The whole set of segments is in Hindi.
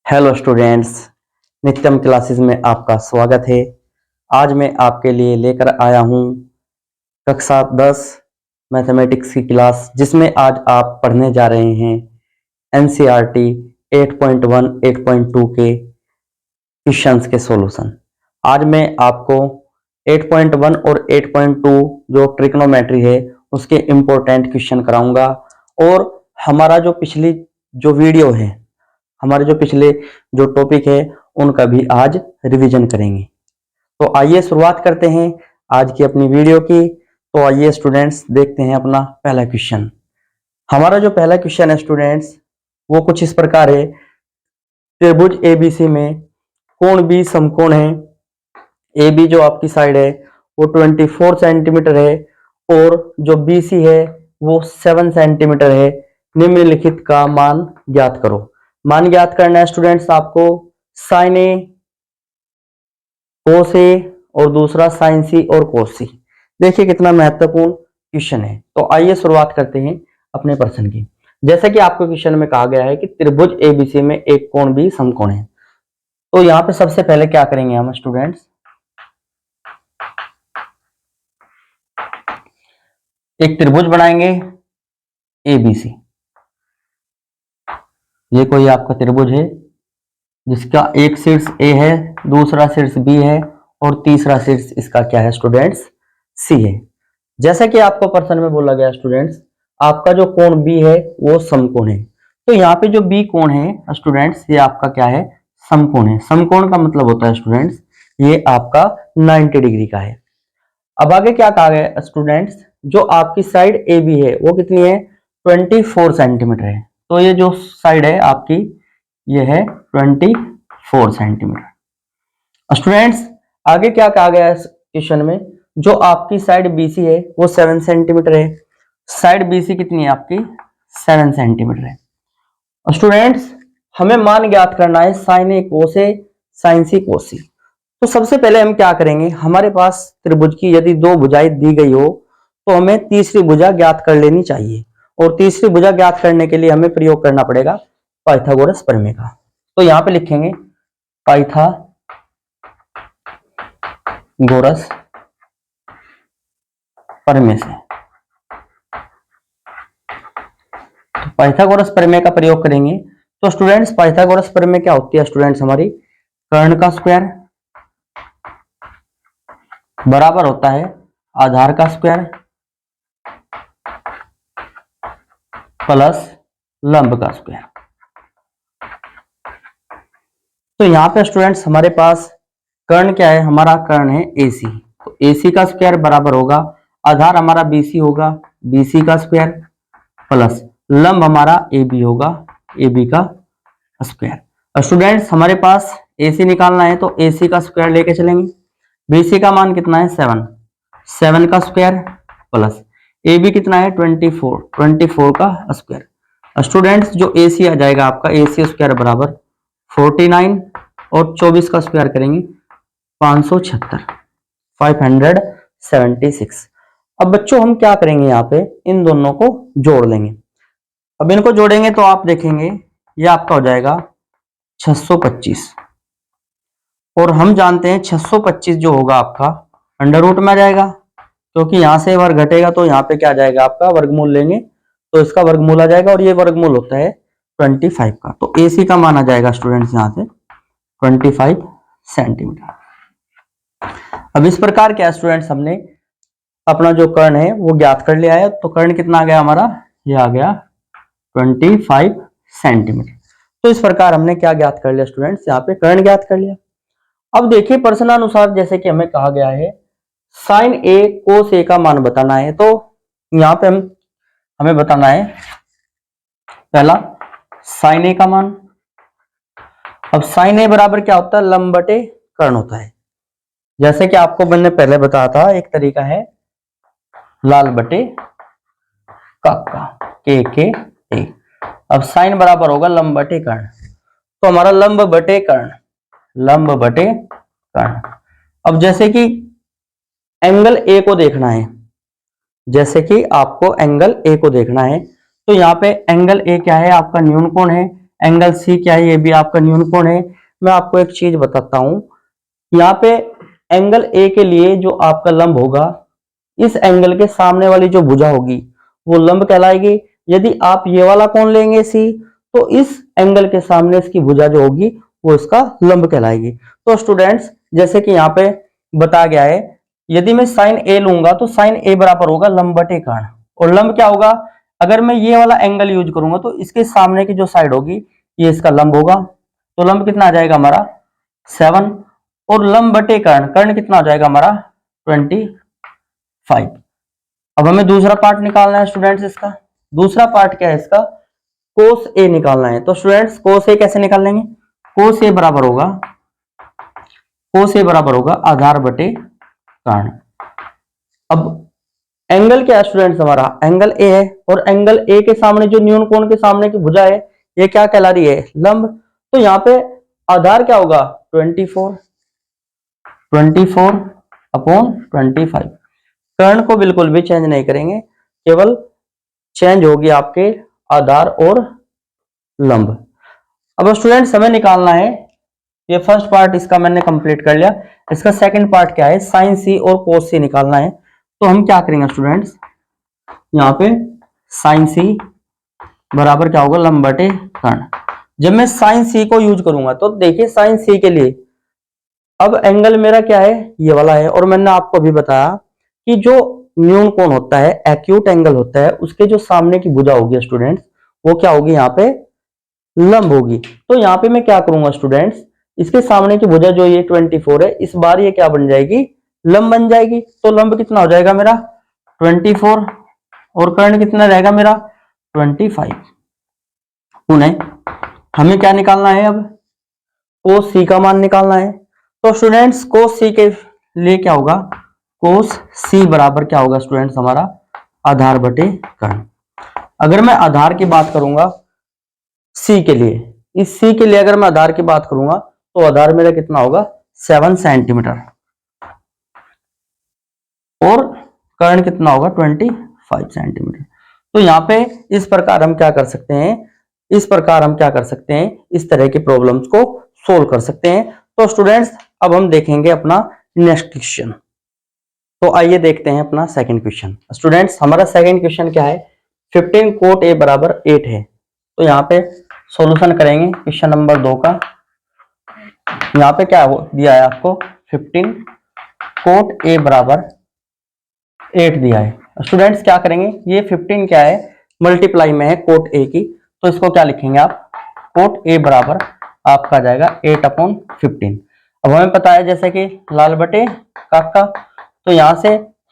हेलो स्टूडेंट्स, नित्यम क्लासेस में आपका स्वागत है। आज मैं आपके लिए लेकर आया हूँ कक्षा 10 मैथमेटिक्स की क्लास, जिसमें आज आप पढ़ने जा रहे हैं एनसीईआरटी 8.1 8.2 के क्वेश्चंस के सॉल्यूशन। आज मैं आपको 8.1 और 8.2 जो ट्रिग्नोमेट्री है उसके इम्पोर्टेंट क्वेश्चन कराऊंगा, और हमारा जो पिछली जो वीडियो है, हमारे जो पिछले जो टॉपिक है उनका भी आज रिवीजन करेंगे। तो आइए शुरुआत करते हैं आज की अपनी वीडियो की। तो आइए स्टूडेंट्स देखते हैं अपना पहला क्वेश्चन। हमारा जो पहला क्वेश्चन है स्टूडेंट्स वो कुछ इस प्रकार है। त्रिभुज एबीसी में कोण बी समकोण है। ए बी जो आपकी साइड है वो 24 सेंटीमीटर है और जो बी सी है वो 7 सेंटीमीटर है। निम्नलिखित का मान ज्ञात करो। मान ज्ञात करना है स्टूडेंट्स आपको साइन ए कोस ए और दूसरा साइन सी और कोस सी। देखिए कितना महत्वपूर्ण क्वेश्चन है। तो आइए शुरुआत करते हैं अपने प्रश्न की। जैसा कि आपको क्वेश्चन में कहा गया है कि त्रिभुज एबीसी में एक कोण भी समकोण है। तो यहाँ पे सबसे पहले क्या करेंगे हम स्टूडेंट्स, एक त्रिभुज बनाएंगे एबीसी। ये कोई आपका त्रिभुज है जिसका एक शीर्ष ए है, दूसरा शीर्ष बी है और तीसरा शीर्ष इसका क्या है स्टूडेंट्स, सी है। जैसा कि आपको प्रश्न में बोला गया स्टूडेंट्स, आपका जो कोण बी है वो समकोण है। तो यहाँ पे जो बी कोण है स्टूडेंट्स ये आपका क्या है, समकोण है। समकोण का मतलब होता है स्टूडेंट्स ये आपका 90 डिग्री का है। अब आगे क्या कहा गया स्टूडेंट्स, जो आपकी साइड ए बी है वो कितनी है, 24 सेंटीमीटर है। तो ये जो साइड है आपकी ये है 24 सेंटीमीटर। स्टूडेंट्स आगे क्या कहा गया है क्वेश्चन में, जो आपकी साइड बीसी है वो 7 सेंटीमीटर है। साइड बीसी कितनी है आपकी, 7 सेंटीमीटर है। स्टूडेंट्स हमें मान ज्ञात करना है साइन ए कोस ए साइन सी कोस सी। तो सबसे पहले हम क्या करेंगे, हमारे पास त्रिभुज की यदि दो भुजाएं दी गई हो तो हमें तीसरी भुजा ज्ञात कर लेनी चाहिए, और तीसरी भुजा ज्ञात करने के लिए हमें प्रयोग करना पड़ेगा पाइथागोरस प्रमेय का। तो यहां पे लिखेंगे पाइथागोरस प्रमेय से। तो पाइथागोरस प्रमेय का प्रयोग करेंगे। तो स्टूडेंट्स पाइथागोरस प्रमेय क्या होती है स्टूडेंट्स, हमारी कर्ण का स्क्वायर बराबर होता है आधार का स्क्वायर प्लस लंब का स्क्वायर। तो यहां पे स्टूडेंट्स हमारे पास कर्ण क्या है, हमारा कर्ण है AC। तो AC का स्क्वायर बराबर होगा, आधार हमारा BC होगा, BC का स्क्वायर प्लस लंब हमारा AB होगा, AB का स्क्वायर। स्टूडेंट्स हमारे पास AC निकालना है तो AC का स्क्वायर लेके चलेंगे। BC का मान कितना है 7, 7 का स्क्वायर प्लस AB कितना है 24, 24 का स्क्वायर। स्टूडेंट्स जो AC आ जाएगा आपका AC स्क्वायर बराबर 49 और 24 का स्क्वायर करेंगे 576, 576। अब बच्चों हम क्या करेंगे, यहाँ पे इन दोनों को जोड़ लेंगे। अब इनको जोड़ेंगे तो आप देखेंगे ये आपका हो जाएगा 625, और हम जानते हैं 625 जो होगा आपका अंडर रूट में आ जाएगा, क्योंकि यहां से वर्ग घटेगा तो यहाँ पे क्या आ जाएगा आपका वर्गमूल लेंगे तो इसका वर्गमूल आ जाएगा, और ये वर्गमूल होता है 25 का। तो AC का मान आ जाएगा स्टूडेंट्स यहाँ से 25 सेंटीमीटर। अब इस प्रकार क्या स्टूडेंट्स हमने अपना जो कर्ण है वो ज्ञात कर लिया है। तो कर्ण कितना आ गया हमारा, ये आ गया 25 सेंटीमीटर। तो इस प्रकार हमने क्या ज्ञात कर लिया स्टूडेंट्स, यहाँ पे कर्ण ज्ञात कर लिया। अब देखिए प्रश्नानुसार जैसे कि हमें कहा गया है साइन ए कोस ए का मान बताना है। तो यहाँ पे हमें बताना है पहला साइन ए का मान। अब साइन ए बराबर क्या होता है, लंब बटे कर्ण होता है। जैसे कि आपको मैंने पहले बताया था, एक तरीका है लाल बटे काका के ए। अब साइन बराबर होगा लंब बटे कर्ण, तो हमारा लंब बटे कर्ण, लंब बटे कर्ण। अब जैसे कि एंगल ए को देखना है, जैसे कि आपको एंगल ए को देखना है तो यहाँ पे एंगल ए क्या है आपका न्यून कोण है, एंगल सी क्या है, ये भी आपका न्यून कोण है। मैं आपको एक चीज बताता हूं, यहाँ पे एंगल ए के लिए जो आपका लंब होगा, इस एंगल के सामने वाली जो भुजा होगी वो लंब कहलाएगी। यदि आप ये वाला कोण लेंगे सी, तो इस एंगल के सामने इसकी भुजा जो होगी वो इसका लंब कहलाएगी। तो स्टूडेंट्स, जैसे कि यहाँ पे बताया गया है, यदि मैं साइन ए लूंगा तो साइन ए बराबर होगा लंब बटे कर्ण। और लंब क्या होगा, अगर मैं ये वाला एंगल यूज करूंगा तो इसके सामने की जो साइड होगी ये इसका लंब होगा। तो लंब कितना आ जाएगा हमारा 7, और लंब बटे कर्ण, कर्ण कितना हो जाएगा हमारा 25। अब हमें दूसरा पार्ट निकालना है स्टूडेंट्स। इसका दूसरा पार्ट क्या है, इसका कोस ए निकालना है। तो स्टूडेंट्स कोस ए कैसे निकाल लेंगे, कोस ए बराबर होगा, कोस ए बराबर होगा आधार बटे कर्ण। अब एंगल क्या है स्टूडेंट्स, हमारा एंगल ए है, और एंगल ए के सामने जो न्यून कोण के सामने की भुजा है ये क्या कहला रही है, लंब। तो यहाँ पे आधार क्या होगा 24 अपॉन 25। कर्ण को बिल्कुल भी चेंज नहीं करेंगे, केवल चेंज होगी आपके आधार और लंब। अब स्टूडेंट्स हमें निकालना है, ये फर्स्ट पार्ट इसका मैंने कंप्लीट कर लिया। इसका सेकंड पार्ट क्या है, साइन सी और कोस सी निकालना है। तो हम क्या करेंगे स्टूडेंट्स, यहाँ पे साइन सी बराबर क्या होगा लंब बटे कर्ण। जब मैं साइन सी को यूज करूंगा तो देखिए साइन सी के लिए अब एंगल मेरा क्या है, ये वाला है। और मैंने आपको अभी बताया कि जो न्यून कोण होता है, एक्यूट एंगल होता है, उसके जो सामने की भुजा होगी स्टूडेंट्स वो क्या होगी, यहाँ पे लंब होगी। तो यहाँ पे मैं क्या करूंगा स्टूडेंट्स, इसके सामने की भुजा जो ये 24 है, इस बार ये क्या बन जाएगी, लंब बन जाएगी। तो लंब कितना हो जाएगा मेरा 24, और कर्ण कितना रहेगा मेरा 25। उन्हें हमें क्या निकालना है, अब कोस सी का मान निकालना है। तो स्टूडेंट्स कोस सी के लिए क्या होगा, कोस सी बराबर क्या होगा स्टूडेंट्स हमारा आधार बटे कर्ण। अगर मैं आधार की बात करूंगा सी के लिए, इस सी के लिए अगर मैं आधार की बात करूंगा तो आधार मेरा कितना होगा 7 सेंटीमीटर, और कर्ण कितना होगा 25 सेंटीमीटर। तो यहाँ पे इस प्रकार हम क्या कर सकते हैं, इस प्रकार हम क्या कर सकते हैं, इस तरह की प्रॉब्लम्स को सोल्व कर सकते हैं। तो स्टूडेंट्स अब हम देखेंगे अपना नेक्स्ट क्वेश्चन। तो आइए देखते हैं अपना सेकंड क्वेश्चन। स्टूडेंट्स हमारा सेकंड क्वेश्चन क्या है, 15 कोट ए बराबर 8 है। तो यहाँ पे सॉल्यूशन करेंगे क्वेश्चन नंबर 2 का। यहाँ पे क्या दिया है आपको, 15 कोट ए बराबर 8 दिया है। स्टूडेंट्स क्या करेंगे, ये 15 क्या है, मल्टीप्लाई में है कोट ए की, तो इसको क्या लिखेंगे आप, कोट ए बराबर आपका आ जाएगा 8 अपॉन 15। अब हमें पता है जैसे कि लाल बटे काका, तो यहां से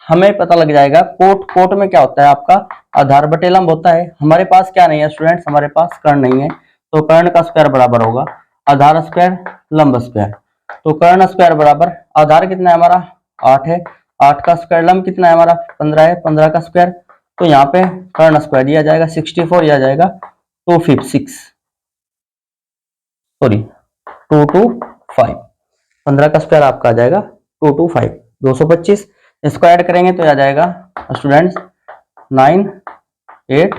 हमें पता लग जाएगा कोट, कोट में क्या होता है आपका आधार बटे लंब होता है। हमारे पास क्या नहीं है स्टूडेंट्स, हमारे पास कर्ण नहीं है, तो कर्ण का स्क्वायर बराबर होगा आधार स्क्वायर लंब स्क्वायर। तो कर्ण स्क्वायर बराबर आधार कितना है हमारा 8 है, 8 का स्क्वायर, लंब कितना है हमारा 15 है, 15 का स्क्वायर। तो यहाँ पे कर्ण स्क्वायर दिया जाएगा 64, यह जाएगा 256, सॉरी 225। 15 का स्क्वायर आपका आ जाएगा 225, 225 स्क्वायर करेंगे तो आ जाएगा स्टूडेंट्स 9, 8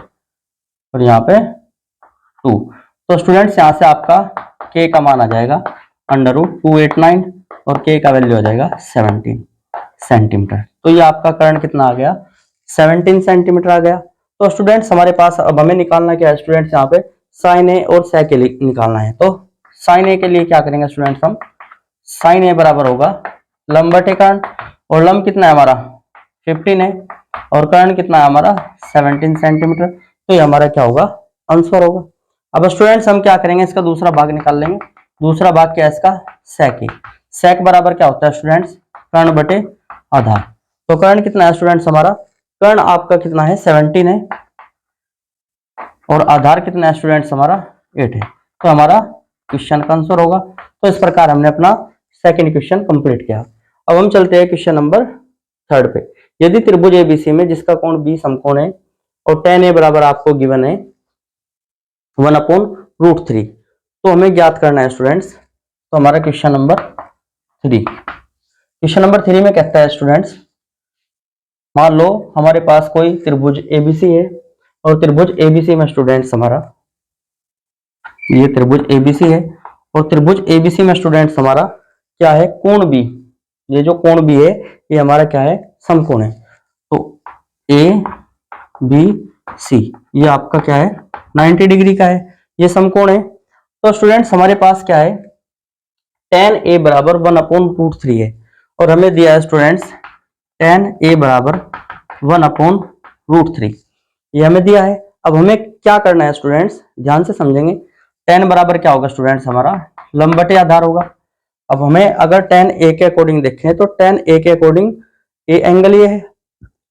और यहाँ पे 2। तो स्टूडेंट्स यहाँ से आपका के का मान आ जाएगा √289 और के का वैल्यू आ जाएगा 17 सेंटीमीटर। तो ये आपका कर्ण कितना आ गया 17 सेंटीमीटर आ गया। तो स्टूडेंट्स हमारे पास अब हमें निकालना क्या है स्टूडेंट्स, यहाँ पे साइन ए और सेक के लिए निकालना है। तो साइन ए के लिए क्या करेंगे स्टूडेंट्स, हम साइन ए बराबर होगा लंब बटे कर्ण, और लंब कितना है हमारा 15 है, और कर्ण कितना है हमारा 17 सेंटीमीटर। तो ये हमारा क्या होगा आंसर होगा। अब स्टूडेंट्स हम क्या करेंगे, इसका दूसरा भाग निकाल लेंगे। दूसरा भाग क्या है इसका, सेक ए। सेक बराबर क्या होता है स्टूडेंट्स, कर्ण बटे आधार। तो कर्ण कितना है स्टूडेंट्स हमारा, कर्ण आपका कितना है 17 है, और आधार कितना है स्टूडेंट्स हमारा 8 है। तो हमारा क्वेश्चन का आंसर होगा। तो इस प्रकार हमने अपना सेकंड क्वेश्चन कंप्लीट किया। अब हम चलते हैं क्वेश्चन नंबर 3 पे। यदि त्रिभुज एबीसी में जिसका कोण 20 समकोण है और tan a बराबर आपको गिवन है 1/√3, तो हमें ज्ञात करना है स्टूडेंट्स। तो हमारा क्वेश्चन नंबर 3, क्वेश्चन नंबर 3 में कहता है स्टूडेंट्स, मान लो हमारे पास कोई त्रिभुज एबीसी है, और त्रिभुज एबीसी में स्टूडेंट्स हमारा ये त्रिभुज एबीसी है और त्रिभुज एबीसी में स्टूडेंट्स हमारा क्या है, कोण बी, ये जो कोण बी है ये हमारा क्या है, समकोण है। तो ए बी सी ये आपका क्या है, 90 डिग्री का है, ये समकोण है। तो स्टूडेंट्स हमारे पास क्या है, tan a बराबर 1/√3 है और हमें दिया है स्टूडेंट्स tan a बराबर 1/√3, ये हमें दिया है। अब हमें क्या करना है स्टूडेंट्स, ध्यान से समझेंगे। tan बराबर क्या होगा स्टूडेंट्स, हमारा लंब बटे आधार होगा। अब हमें अगर tan a के अकॉर्डिंग देखें तो tan a के अकॉर्डिंग a एंगल ये है,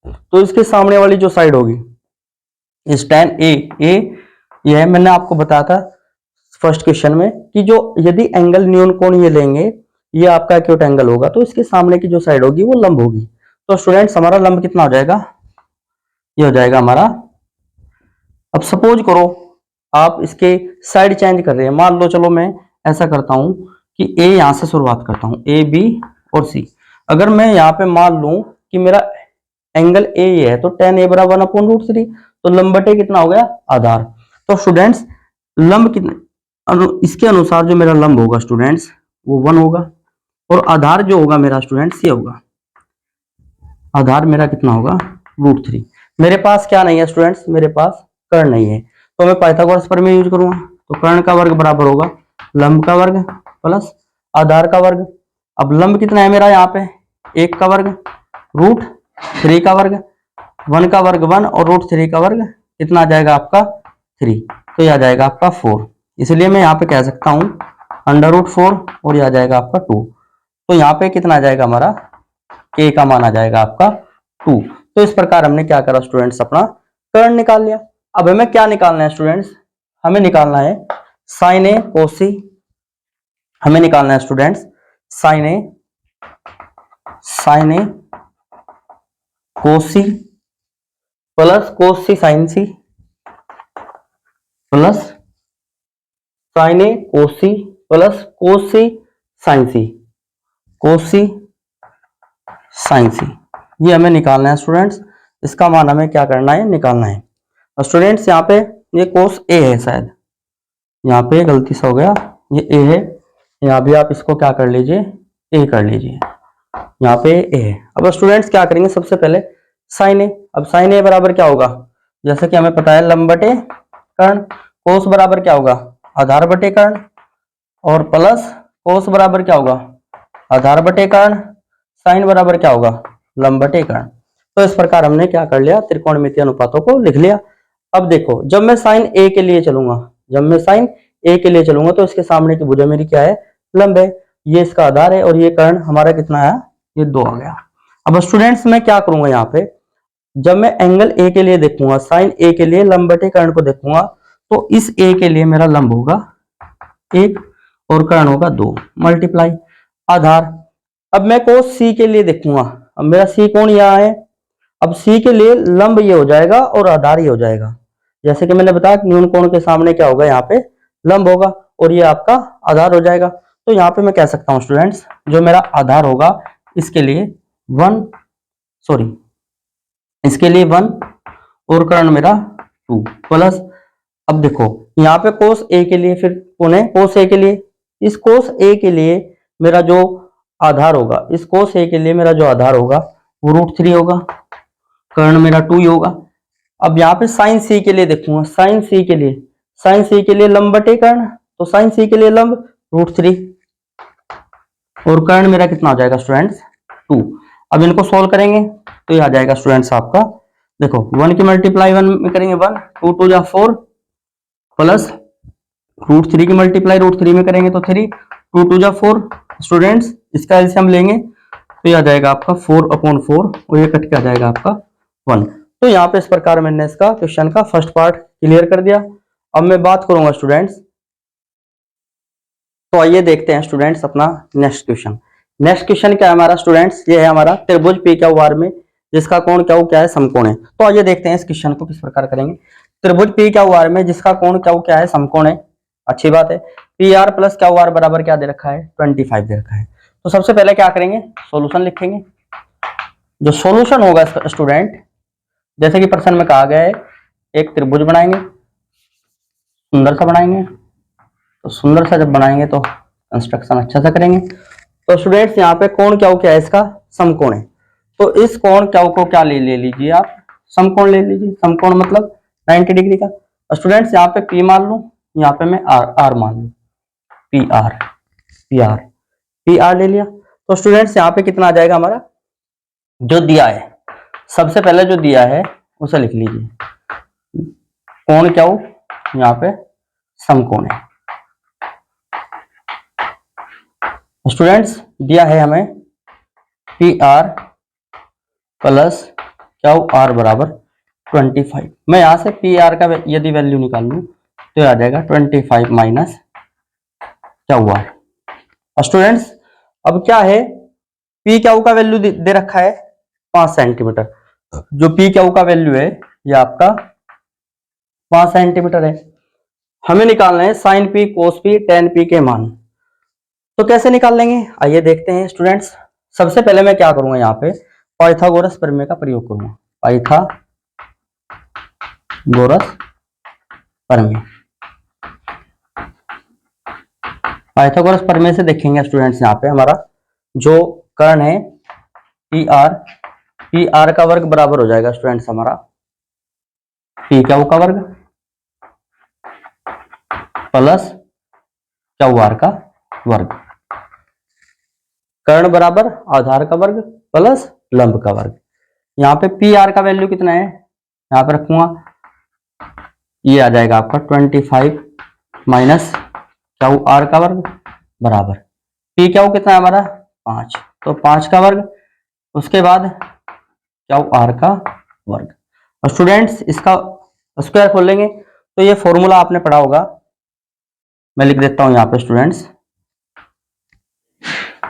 तो इसके सामने वाली जो साइड होगी इस tan a ये है, मैंने आपको बताया था फर्स्ट क्वेश्चन में कि जो यदि एंगल न्यून कोण ये लेंगे, ये आपका एक्यूट एंगल होगा, तो इसके सामने की जो साइड होगी वो लंब होगी। तो स्टूडेंट्स हमारा लंब कितना हो जाएगा, ये हो जाएगा हमारा। अब सपोज करो आप इसके साइड चेंज कर रहे हैं, मान लो चलो मैं ऐसा करता हूं कि ए यहां से शुरुआत करता हूं, ए बी और सी। अगर मैं यहाँ पे मान लूं कि मेरा एंगल ए ये है, तो tan a बराबर 1/√3, तो लंब बटे कितना हो गया, आधार। तो स्टूडेंट्स लंब कितने, इसके अनुसार जो मेरा लंब होगा स्टूडेंट्स वो 1 होगा और आधार जो होगा मेरा स्टूडेंट्स ये होगा, आधार मेरा कितना होगा, √3। मेरे पास क्या नहीं है स्टूडेंट्स, मेरे पास कर्ण नहीं है, तो मैं पाइथागोरस प्रमेय यूज करूंगा। तो कर्ण का वर्ग बराबर होगा लंब का वर्ग प्लस आधार का वर्ग। अब लंब कितना है मेरा यहाँ पे, 1 का वर्ग √3 का वर्ग, 1 का वर्ग 1 और √3 का वर्ग कितना आ जाएगा आपका 3, तो यह आ जाएगा आपका 4। इसलिए मैं यहाँ पे कह सकता हूँ √4 और यह आ जाएगा आपका 2। तो यहाँ पे कितना आ जाएगा हमारा, k का मान आ जाएगा आपका 2। तो इस प्रकार हमने क्या करा स्टूडेंट्स, अपना कर्ण निकाल लिया। अब हमें क्या निकालना है स्टूडेंट्स, हमें निकालना है साइन ए कोसी, हमें निकालना है students sine A cos plus cos sine C plus sine A cos plus cos sine C, cos sine C, ये हमें निकालना है स्टूडेंट्स। इसका मान हमें क्या करना है, निकालना है। और स्टूडेंट्स यहाँ पे ये कोस ए है, शायद यहाँ पे गलती से हो गया, ये ए है, यहाँ भी आप इसको क्या कर लीजिए, ए कर लीजिए, यहाँ पे ए है। अब स्टूडेंट्स क्या करेंगे, सबसे पहले साइन ए। अब साइन ए बराबर क्या होगा, जैसे कि हमें पता है लंब बटे कर्ण, कोस बराबर क्या होगा, आधार बटे कर्ण, और प्लस कोस बराबर क्या होगा, आधार बटे कर्ण, साइन बराबर क्या होगा, लंब बटे कर्ण। तो इस प्रकार हमने क्या कर लिया, त्रिकोणमितीय अनुपातों को लिख लिया। अब देखो जब मैं साइन ए के लिए चलूंगा, जब मैं साइन ए के लिए चलूंगा तो इसके सामने की भुजा मेरी क्या है, लंब है, ये इसका आधार है और ये कर्ण हमारा कितना आया, ये 2 आ गया। अब स्टूडेंट्स मैं क्या करूंगा यहाँ पे, जब मैं एंगल ए के लिए देखूंगा, साइन ए के लिए लंब बटे कर्ण को देखूंगा, तो इस ए के लिए मेरा लंब होगा 1 और कर्ण होगा 2 मल्टीप्लाई आधार। अब मैं कोस सी के लिए देखूंगा, अब मेरा सी कोण यहाँ है, अब सी के लिए लंब ये हो जाएगा और आधार ये हो जाएगा। जैसे कि मैंने बताया न्यून कोण के सामने क्या होगा, यहाँ पे लंब होगा और ये आपका आधार हो जाएगा। तो यहाँ पे मैं कह सकता हूँ स्टूडेंट्स जो मेरा आधार होगा इसके लिए 1, सॉरी इसके लिए 1 और कर्ण मेरा 2 प्लस। अब देखो यहाँ पे कोस ए के लिए, फिर पुनः कोस ए के लिए, इस कोस ए के लिए मेरा जो आधार होगा, इस कोस ए के लिए मेरा जो आधार होगा वो √3 होगा, कर्ण मेरा 2 ही होगा। अब यहाँ पे साइन सी के लिए देखूंगा, साइन सी के लिए, साइन सी के लिए लंब बटे कर्ण, तो साइन सी के लिए लंब √3 और कर्ण मेरा कितना हो जाएगा स्टूडेंट्स 2। अब इनको सोल्व करेंगे तो ये आ जाएगा स्टूडेंट्स आपका, देखो 1 की मल्टीप्लाई 1 में करेंगे 1, 2 2 जा 4 प्लस √3 की मल्टीप्लाई √3 में करेंगे तो 3, 2 2 जा 4 स्टूडेंट्स, इसका एलसीएम लेंगे तो ये आ जाएगा आपका 4/4 और ये कट के आ जाएगा आपका 1। तो यहाँ पे इस प्रकार मैंने इसका क्वेश्चन का फर्स्ट पार्ट क्लियर कर दिया। अब मैं बात करूंगा स्टूडेंट्स, तो आइए देखते हैं स्टूडेंट्स अपना नेक्स्ट क्वेश्चन। नेक्स्ट क्वेश्चन क्या है हमारा स्टूडेंट्स, ये है हमारा त्रिभुज पी क्यू आर में जिसका कोण क्या है, समकोण है। तो आइए देखते हैं इस क्वेश्चन को किस प्रकार करेंगे। त्रिभुज पी क्यू आर में जिसका कोण क्या है, समकोण है, अच्छी बात है। P R plus Q R बराबर क्या दे रखा है, 25 दे रखा है। तो सबसे पहले क्या करेंगे, सोल्यूशन लिखेंगे। जो सोल्यूशन होगा स्टूडेंट, जैसे कि प्रश्न में कहा गया है, एक त्रिभुज बनाएंगे, सुंदर सा बनाएंगे, तो सुंदर सा जब बनाएंगे तो कंस्ट्रक्शन अच्छा सा करेंगे। तो स्टूडेंट्स यहाँ पे कोण क्या हो, क्या है इसका समकोण है। तो इस कोण क्या को क्या ले लीजिए आप, समकोण ले लीजिए। समकोण मतलब 90 डिग्री का। स्टूडेंट्स यहाँ पे P मान लूं, यहाँ पे मैं R मान लूं, पी आर ले लिया। तो स्टूडेंट्स यहाँ पे कितना आ जाएगा हमारा, जो दिया है सबसे पहले जो दिया है उसे लिख लीजिए। कोण क्या हो, यहाँ पे समकोण है। स्टूडेंट्स दिया है हमें पी आर प्लस क्या हो आर बराबर 25। मैं यहां से पी आर का यदि वैल्यू निकाल लूं तो आ जाएगा 25 माइनस क्या हुआ। स्टूडेंट्स अब क्या है, पी क्या का वैल्यू दे रखा है 5 सेंटीमीटर। जो पी क्या का वैल्यू है ये आपका 5 सेंटीमीटर है। हमें निकालना है साइन पी, कोस पी, टेन पी के मान। तो कैसे निकाल लेंगे आइए देखते हैं स्टूडेंट्स। सबसे पहले मैं क्या करूंगा, यहाँ पे पाइथागोरस प्रमेय का प्रयोग करूंगा। पाइथागोरस प्रमेय से देखेंगे स्टूडेंट्स, यहाँ पे हमारा जो कर्ण है पी आर का वर्ग बराबर हो जाएगा स्टूडेंट्स हमारा पी क्या का वर्ग प्लस क्या आर का वर्ग। कर्ण बराबर आधार का वर्ग प्लस लंब का वर्ग। यहाँ पे पी आर का वैल्यू कितना है, यहाँ पे रखूंगा, ये आ जाएगा आपका 25 माइनस क्या आर का वर्ग बराबर पी क्या कितना है हमारा 5, तो 5 का वर्ग, उसके बाद क्या आर का वर्ग। और स्टूडेंट्स इसका स्क्वायर खोलेंगे तो ये फॉर्मूला आपने पढ़ा होगा, मैं लिख देता हूं यहाँ पे स्टूडेंट्स,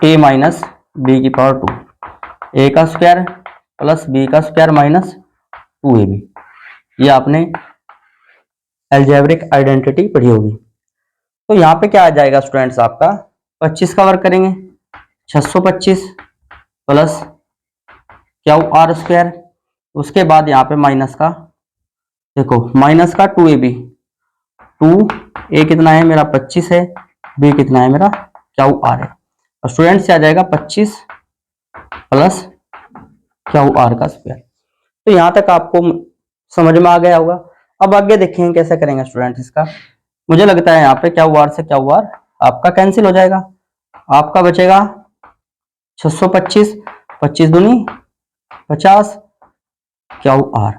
a माइनस बी की पावर 2, ए का स्क्वायर प्लस बी का स्क्वायर माइनस 2ab। ये आपने अलजेब्रिक आइडेंटिटी पढ़ी होगी। तो यहाँ पे क्या आ जाएगा स्टूडेंट्स आपका 25 का वर्ग करेंगे 625 प्लस क्या आर स्क्वायर, उसके बाद यहाँ पे माइनस का, देखो माइनस का 2ab, 2a कितना है मेरा 25 है, b कितना है मेरा क्या आर है। और स्टूडेंट्स से आ जाएगा 25 प्लस क्या आर का स्क्वायर। तो यहां तक आपको समझ में आ गया होगा। अब आगे देखेंगे कैसे करेंगे स्टूडेंट्स इसका। मुझे लगता है यहाँ पे क्या आर से क्या आर आपका कैंसिल हो जाएगा, आपका बचेगा 625, 25 दूनी 50 क्या आर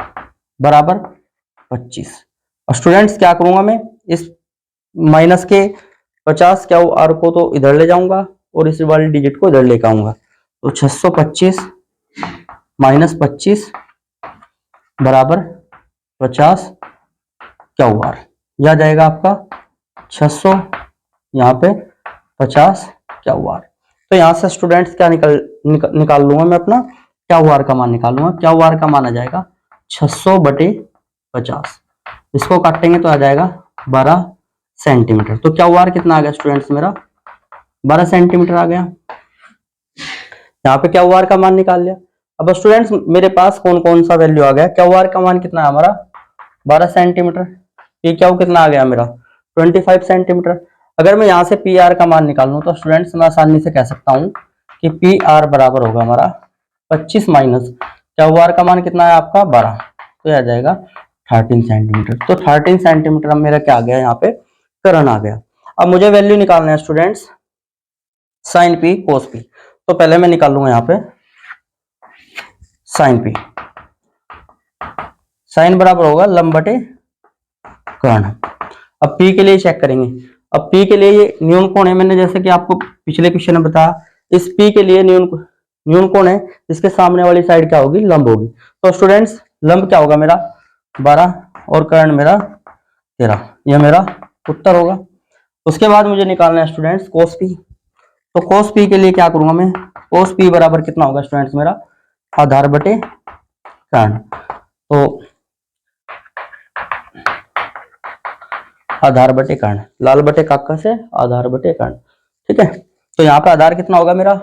बराबर 25। और स्टूडेंट्स क्या करूंगा मैं, इस माइनस के 50 क्या आर को तो इधर ले जाऊंगा और इस वाली डिजिट को इधर लेकर आऊंगा। तो 625 माइनस 25 बराबर 50 क्या आर, यह जाएगा आपका 600, यहाँ पे 50 क्या आर। तो यहाँ से स्टूडेंट्स क्या निकाल लूंगा मैं अपना क्या आर का मान निकाल लूंगा। क्या आर का मान आ जाएगा 600/50, इसको काटेंगे तो आ जाएगा 12 सेंटीमीटर। तो क्या आर कितना आ गया स्टूडेंट्स मेरा 12 सेंटीमीटर आ गया। यहाँ पे क्या आर का मान निकाल लिया। अब स्टूडेंट्स मेरे पास कौन कौन सा वैल्यू आ गया, क्या आर का मान कितना है हमारा 12 सेंटीमीटर, ये क्या कितना आ गया मेरा 25 सेंटीमीटर। अगर मैं यहाँ से पी आर का मान निकालूं तो स्टूडेंट्स मैं आसानी से कह सकता हूँ कि पी आर बराबर होगा हमारा 25 माइनस क्या आर का मान कितना है आपका 12, तो यह आ जाएगा 13 सेंटीमीटर। तो 13 सेंटीमीटर मेरा क्या आ गया, यहाँ पे कर्ण आ गया। अब मुझे वैल्यू निकालना है students sign P cos P. तो पहले मैं निकाल लूंगा यहाँ पे साइन पी, साइन बराबर होगा लंब बटे कर्ण। अब पी के लिए चेक करेंगे। अब पी के लिए ये न्यून कोण है, मैंने जैसे कि आपको पिछले क्वेश्चन में बताया, इस पी के लिए न्यून कोण है, इसके सामने वाली साइड क्या होगी लंब होगी। तो स्टूडेंट्स लंब क्या होगा मेरा 12 और कर्ण मेरा 13, यह मेरा उत्तर होगा। उसके बाद मुझे निकालना है स्टूडेंट्स कोस पी। तो कोस पी के लिए क्या करूंगा मैं, कोस पी बराबर कितना होगा स्टूडेंट्स मेरा आधार बटे कर्ण। तो आधार बटे कर्ण, लाल बटे काका से आधार बटे कर्ण, ठीक है। तो यहाँ पे आधार कितना होगा मेरा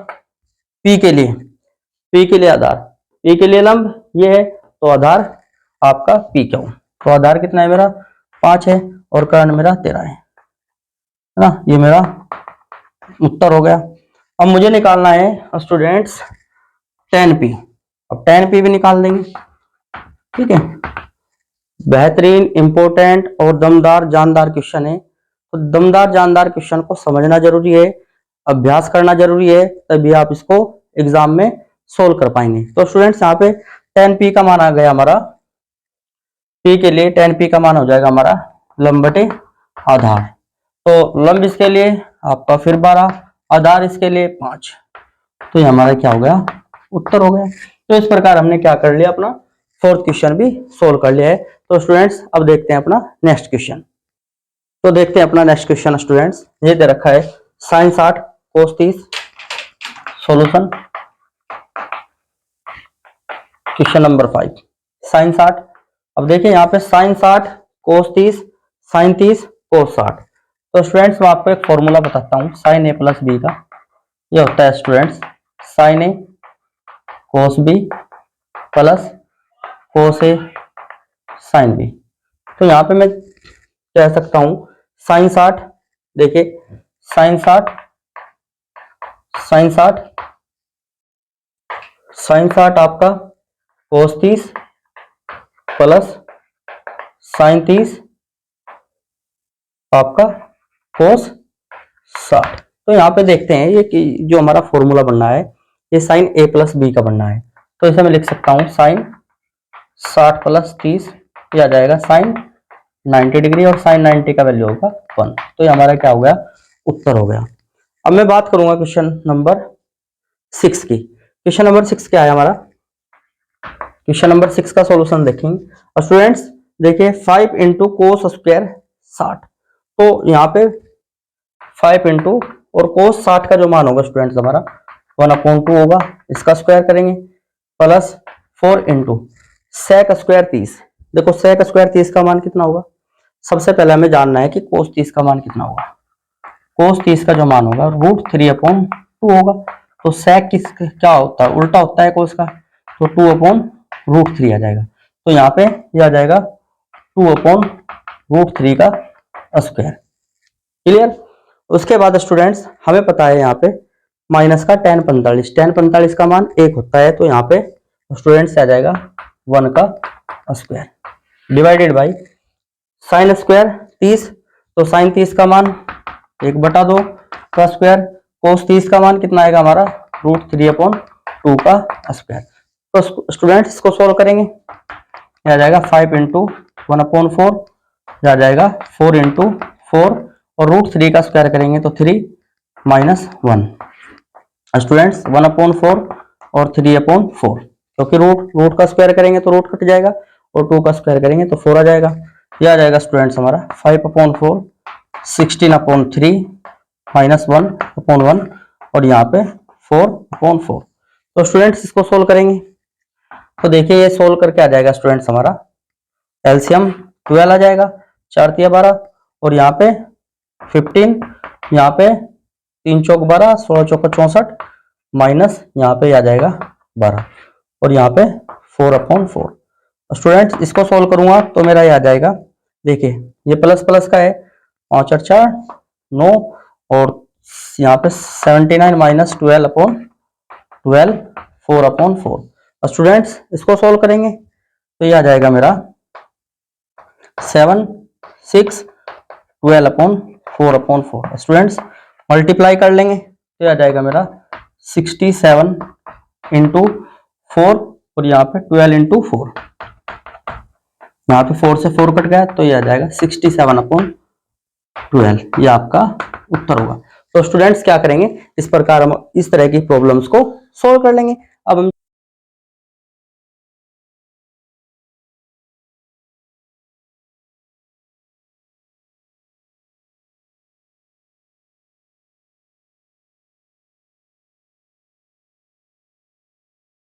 पी के लिए, पी के लिए आधार, पी के लिए लंब ये है, तो आधार आपका पी क्यू। तो आधार कितना है मेरा 5 है और कर्ण मेरा 13 है। है ना, ये मेरा उत्तर हो गया। अब मुझे निकालना है स्टूडेंट्स 10p। अब 10p भी निकाल देंगे, ठीक है। बेहतरीन, इंपॉर्टेंट और दमदार जानदार क्वेश्चन है। तो दमदार जानदार क्वेश्चन को समझना जरूरी है, अभ्यास करना जरूरी है, तभी आप इसको एग्जाम में सोल्व कर पाएंगे। तो स्टूडेंट्स यहाँ पे 10p का मान आ गया हमारा, p के लिए 10p का मान हो जाएगा हमारा लंब बटे आधार। तो लंब इसके लिए आपका फिर 12, आधार इसके लिए 5। तो ये हमारा क्या हो गया, उत्तर हो गया। तो इस प्रकार हमने क्या कर लिया, अपना फोर्थ क्वेश्चन भी सोल्व कर लिया है। तो स्टूडेंट्स अब देखते हैं अपना नेक्स्ट क्वेश्चन। तो देखते हैं अपना नेक्स्ट क्वेश्चन स्टूडेंट्स। ये दे रखा है sin 60 cos 30। Solution question number 5 sin 60। अब देखिए यहाँ पे sin 60 cos 30 sin 30 cos 60। तो स्टूडेंट्स मैं आपको एक फॉर्मूला बताता हूँ sin a प्लस बी का। ये होता है students sin a cos b plus cos a sin b। तो यहाँ पे मैं कह सकता हूँ sin 60, देखिए sin 60 आपका cos 30 प्लस sin 30 आपका cos 60। तो यहाँ पे देखते हैं ये कि जो हमारा फॉर्मूला बनना है ये sin a प्लस बी का बनना है। तो इसे मैं लिख सकता हूँ sin 60 प्लस 30, ये आ जाएगा sin 90 डिग्री और sin 90 का वैल्यू होगा 1। तो ये हमारा क्या हो गया, उत्तर हो गया। अब मैं बात करूंगा क्वेश्चन नंबर 6 की। क्वेश्चन नंबर 6 क्या है हमारा, क्वेश्चन नंबर 6 का सॉल्यूशन देखेंगे। स्टूडेंट्स देखिए 5 इंटू कोस स्क्वायर 60। तो यहाँ पे 5 इंटू और कोस 60 का जो मान होगा स्टूडेंट्स हमारा 1/2 होगा, इसका स्क्वायर करेंगे, प्लस 4 इंटू सेक स्क्वायर 30। देखो सेक स्क्वायर 30 का मान कितना होगा, सबसे पहले हमें जानना है कि कोस 30 का मान कितना होगा। कोस 30 का जो मान होगा √3/2 होगा। तो सेक किस क्या होता है, उल्टा होता है कोस का, तो 2/√3 आ जाएगा। तो यहाँ पे ये आ जाएगा 2/√3 का स्क्वायर। क्लियर। उसके बाद स्टूडेंट्स हमें पता है यहाँ पे माइनस का tan 45 का मान 1 होता है। तो यहाँ पे स्टूडेंट्स आ जाएगा 1 का square divided by sine square 30। तो साइन 30 का मान 1/2 का स्क्वायर, कोस 30 का मान कितना आएगा हमारा √3/2 का स्क्वायर। तो स्टूडेंट्स इसको सोल्व करेंगे, आ जाएगा 5 इंटू 1/4, आ जाएगा 4 इंटू 4 और √3 का स्क्वायर करेंगे तो 3 माइनस 1। स्टूडेंट्स 1/4 और 3/4, क्योंकि रूट का स्क्वायर करेंगे तो रूट कट जाएगा और 2 का स्क्वायर करेंगे तो 4 आ जाएगा। यह आ जाएगा स्टूडेंट्स हमारा 5/4 16/3 माइनस 1/1 और यहाँ पे 4/4। तो स्टूडेंट्स इसको सोल्व करेंगे तो देखिए ये सोल्व करके आ जाएगा स्टूडेंट्स हमारा एलसीएम 12 आ जाएगा, 4 तिया 12 और यहाँ पे 15, यहाँ पे 3 चौक 12, 16 चौक 64 माइनस यहाँ पे आ जाएगा 12 और यहाँ पे 4/4। स्टूडेंट्स इसको सोल्व करूंगा तो मेरा ये आ जाएगा, देखिए ये प्लस प्लस का है, 5 और 4 9 और यहाँ पे 79 माइनस 12/12 4/4। स्टूडेंट्स इसको सोल्व करेंगे तो ये आ जाएगा मेरा 7 6 12/4/4। स्टूडेंट्स मल्टीप्लाई कर लेंगे तो ये आ जाएगा मेरा 67 इंटू 4 और यहाँ पे 12 इंटू 4, यहाँ पे 4 से 4 कट गया तो ये आ जाएगा 67/12। ये आपका उत्तर होगा। तो स्टूडेंट्स क्या करेंगे, इस प्रकार हम इस तरह की प्रॉब्लम्स को सोल्व कर लेंगे।